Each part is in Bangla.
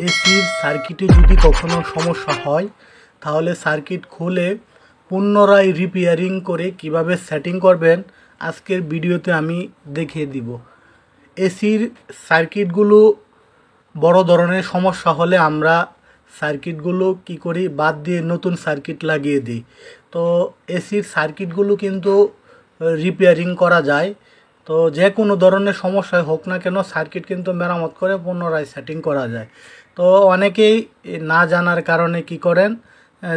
এসির সার্কিটে যদি কখনো সমস্যা হয় তাহলে সার্কিট খুলে পুনরায় রিপেয়ারিং করে কিভাবে সেটিং করবেন আজকের ভিডিওতে আমি দেখিয়ে দিব। এসির সার্কিটগুলো বড় ধরনের সমস্যা হলে আমরা সার্কিটগুলো কি করি, বাদ দিয়ে নতুন সার্কিট লাগিয়ে দিই। তো এসির সার্কিটগুলো কিন্তু রিপেয়ারিং করা যায়। তো যে কোনো ধরনের সমস্যায় হোক না কেন সার্কিট কিন্তু মেরামত করে পুনরায় সেটিং করা যায়। তো অনেকেই না জানার কারণে কি করেন,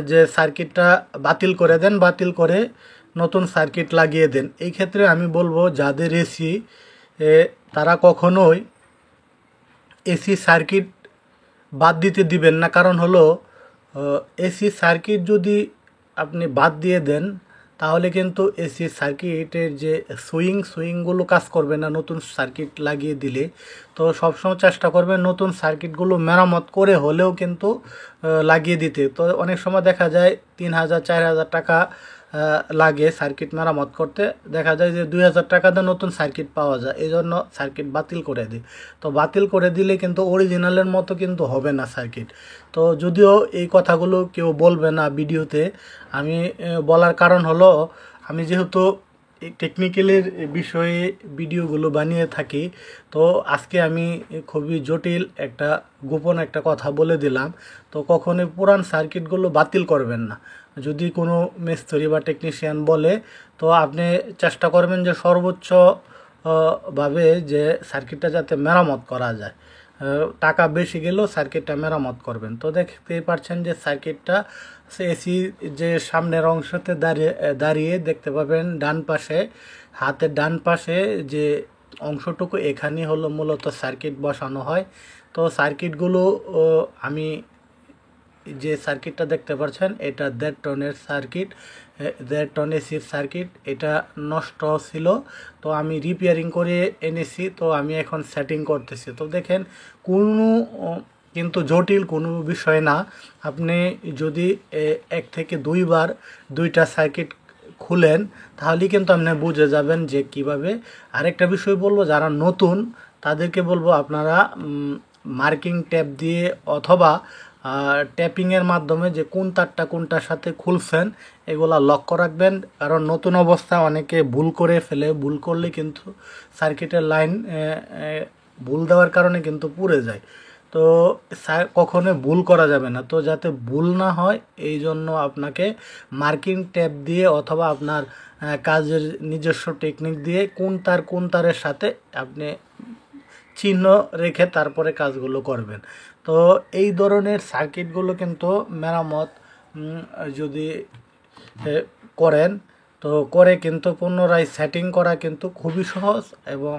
যে সার্কিটটা বাতিল করে দেন, বাতিল করে নতুন সার্কিট লাগিয়ে দেন। এই ক্ষেত্রে আমি বলবো যাদের এসি, তারা কখনোই এসি সার্কিট বাদ দিতে দিবেন না। কারণ হলো এসি সার্কিট যদি আপনি বাদ দিয়ে দেন তাহলে কিন্তু এসি সার্কিটের যে সুইংগুলো কাজ করবে না নতুন সার্কিট লাগিয়ে দিলে। তো সবসময় চেষ্টা করবেন নতুন সার্কিটগুলো মেরামত করে হলেও কিন্তু লাগিয়ে দিতে। তো অনেক সময় দেখা যায় 3000 4000 টাকা লাগে সার্কিট মেরামত করতে, দেখা যায় যে 2000 টাকাতে নতুন সার্কিট পাওয়া যায়, এই জন্য সার্কিট বাতিল করে দিই। তো বাতিল করে দিলে কিন্তু অরিজিনালের মতো কিন্তু হবে না সার্কিট। তো যদিও এই কথাগুলো কেউ বলবে না ভিডিওতে, আমি বলার কারণ হলো আমি যেহেতু এই টেকনিক্যালের বিষয়ে ভিডিওগুলো বানিয়ে থাকি, তো আজকে আমি খুবই জটিল একটা গোপন একটা কথা বলে দিলাম। তো কখনোই পুরান সার্কিটগুলো বাতিল করবেন না। যদি কোনো মিস্ত্রি বা টেকনিশিয়ান বলে তো আপনি চেষ্টা করবেন যে সর্বোচ্চ ভাবে যে সার্কিটটা যাতে মেরামত করা যায়। টাকা বেশি গেলেও সার্কিটটা মেরামত করবেন। তো দেখতেই পাচ্ছেন যে সার্কিটটা এসি যে সামনের অংশতে দাঁড়িয়ে দেখতে পাবেন ডান পাশে, হাতের ডান পাশে যে অংশটুকু, এখানে হলো মূলত সার্কিট বসানো হয়। তো সার্কিটগুলো আমি যে সার্কিটটা দেখতে পাচ্ছেন এটা 1.5 টনের সার্কিট, 1.5 টন এসির সার্কিট। এটা নষ্ট ছিল, তো আমি রিপেয়ারিং করে এনেছি। তো আমি এখন সেটিং করতেছি। তো দেখেন কোনো কিন্তু জটিল কোনো বিষয় না। আপনি যদি 1 থেকে 2 বার 2টা সার্কিট খুলেন তাহলেই কিন্তু আপনি বুঝে যাবেন যে কিভাবে। আরেকটা বিষয় বলবো, যারা নতুন তাদেরকে বলবো আপনারা মার্কিং ট্যাপ দিয়ে অথবা ট্যাপিংয়ের মাধ্যমে যে কোন তারটা কোনটার সাথে খুলছেন এগুলা লক্ষ্য রাখবেন। কারণ নতুন অবস্থায় অনেকে ভুল করে ফেলে, ভুল করলে কিন্তু সার্কিটের লাইন ভুল দেওয়ার কারণে কিন্তু পুড়ে যায়। তো কখনো ভুল করা যাবে না। তো যাতে ভুল না হয় এই জন্য আপনাকে মার্কিং ট্যাপ দিয়ে অথবা আপনার কাজের নিজস্ব টেকনিক দিয়ে কোন তারের সাথে আপনি চিহ্ন রেখে তারপরে কাজগুলো করবেন। তো এই ধরনের সার্কিটগুলো কিন্তু মেরামত যদি করেন তো করে কিন্তু পুনরায় সেটিং করা কিন্তু খুবই সহজ এবং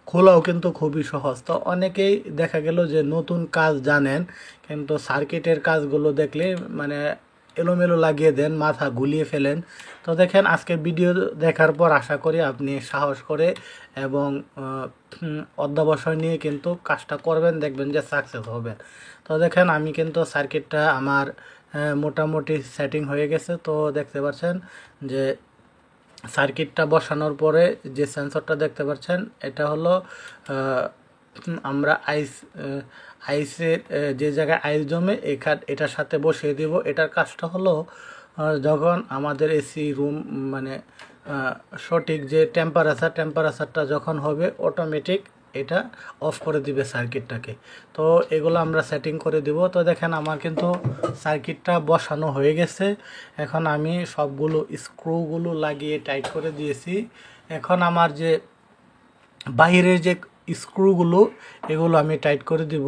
খোলাও কিন্তু খুবই সহজ। তো অনেকেই দেখা গেল যে নতুন কাজ জানেন কিন্তু সার্কিটের কাজগুলো দেখলে মানে এলোমেলো লাগিয়ে দেন, মাথা গুলিয়ে ফেলেন। তো দেখেন আজকে ভিডিও দেখার পর আশা করি আপনি সাহস করে এবং অধ্যবসায় নিয়ে কিন্তু কাজটা করবেন, দেখবেন যে সাকসেস হবেন। তো দেখেন আমি কিন্তু সার্কিটটা আমার মোটামুটি সেটিং হয়ে গেছে। তো দেখতে পাচ্ছেন যে সার্কিটটা বসানোর পরে যে সেন্সরটা দেখতে পাচ্ছেন এটা হলো আমরা আইসের যে জায়গায় আইস জমে এটার সাথে বসিয়ে দিব। এটার কাজটা হলো যখন আমাদের এসি রুম মানে সঠিক যে টেম্পারেচারটা যখন হবে অটোমেটিক এটা অফ করে দিবে সার্কিটটাকে। তো এগুলো আমরা সেটিং করে দিব। তো দেখেন আমার কিন্তু সার্কিটটা বসানো হয়ে গেছে। এখন আমি সবগুলো স্ক্রুগুলো লাগিয়ে টাইট করে দিয়েছি। এখন আমার যে বাহিরের যে স্ক্রুগুলো এগুলো আমি টাইট করে দিব।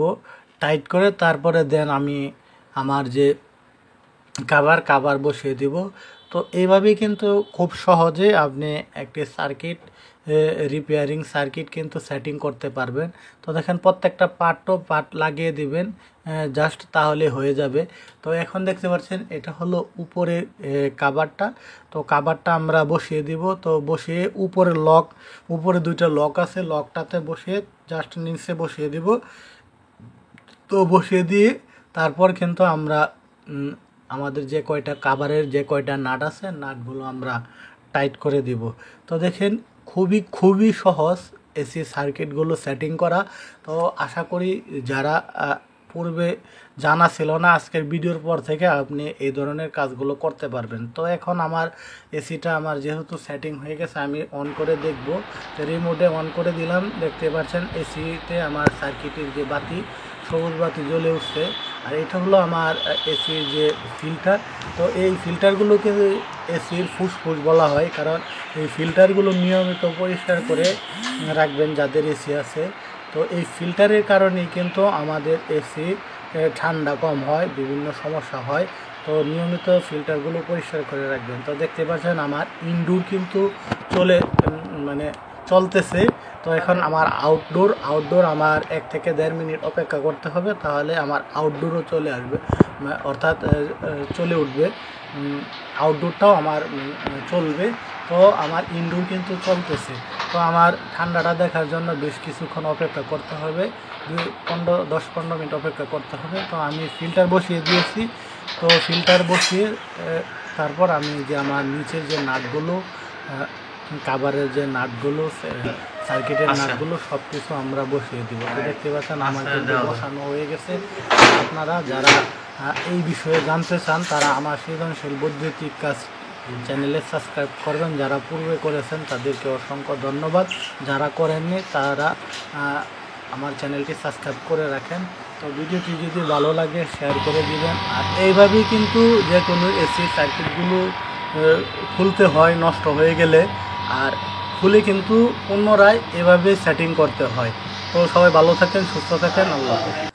টাইট করে তারপরে দেন আমি আমার যে কাভার বসিয়ে দিব। তো এইভাবেই কিন্তু খুব সহজে আপনি একটি সার্কিট রিপেয়ারিং সার্কিট কিন্তু সেটিং করতে পারবেন। তো দেখেন প্রত্যেকটা পার্ট লাগিয়ে দিবেন জাস্ট, তাহলে হয়ে যাবে। তো এখন দেখতে পাচ্ছেন এটা হলো উপরের কাভারটা। তো কাভারটা আমরা বসিয়ে দিব। তো বসিয়ে উপরে 2টা লক আছে, লকটাতে বসিয়ে জাস্ট নিচে বসিয়ে দিব। তো বসিয়ে দিয়ে তারপর কিন্তু আমরা আমাদের যে কয়টা কাভারের যে কয়টা নাট আছে নাটগুলো আমরা টাইট করে দিব। তো দেখেন খুবই সহজ এসি সার্কিটগুলো সেটিং করা। তো আশা করি যারা পূর্বে জানা ছিল না, আজকের ভিডিওর পর থেকে আপনি এই ধরনের কাজগুলো করতে পারবেন। তো এখন আমার এসিটা আমার যেহেতু সেটিং হয়ে গেছে, আমি অন করে দেখব। তো রিমোটে অন করে দিলাম, দেখতে পাচ্ছেন এসিতে আমার সার্কিটের যে বাতি, সবুজ বাতি জ্বলে উঠছে। আর এটা হলো আমার এসির যে ফিল্টার। তো এই ফিল্টারগুলোকে এসির ফুসফুস বলা হয়, কারণ এই ফিল্টারগুলো নিয়মিত পরিষ্কার করে রাখবেন যাদের এসি আছে। তো এই ফিল্টারের কারণেই কিন্তু আমাদের এসি ঠান্ডা কম হয়, বিভিন্ন সমস্যা হয়। তো নিয়মিত ফিল্টারগুলো পরিষ্কার করে রাখবেন। তো দেখতে পাচ্ছেন আমার ইনডোর কিন্তু মানে চলতেছে। তো এখন আমার আউটডোর আমার 1 থেকে 1.5 মিনিট অপেক্ষা করতে হবে, তাহলে আমার আউটডোরও চলে আসবে, অর্থাৎ চলে উঠবে। আউটডোরটাও আমার চলবে। তো আমার ইনডোর কিন্তু চলতেছে। তো আমার ঠান্ডাটা দেখার জন্য বেশ কিছুক্ষণ অপেক্ষা করতে হবে, 10-15 মিনিট অপেক্ষা করতে হবে। তো আমি ফিল্টার বসিয়ে দিয়েছি। তো ফিল্টার বসিয়ে তারপর আমি যে আমার নিচের যে নাটগুলো, কাভারের যে নাটগুলো, সার্কিটের নাটগুলো সব কিছু আমরা বসিয়ে দিব। তো দেখতে পাচ্ছেন আমার কিন্তু বসানো হয়ে গেছে। আপনারা যারা এই বিষয়ে জানতে চান তারা আমার সৃজনশীল বৈদ্যুতিক কাজ চ্যানেলে সাবস্ক্রাইব করবেন। যারা পূর্বে করেছেন তাদেরকে অসংখ্য ধন্যবাদ, যারা করেননি তারা আমার চ্যানেলটি সাবস্ক্রাইব করে রাখেন। তো ভিডিওটি যদি ভালো লাগে শেয়ার করে দিবেন। আর এইভাবেই কিন্তু যে কোনো এসি সার্কিটগুলো খুলতে হয় নষ্ট হয়ে গেলে, আর খুলে কিন্তু পুনরায় এভাবে সেটিং করতে হয়। তো সবাই ভালো থাকেন, সুস্থ থাকেন, আল্লাহ হাফেজ।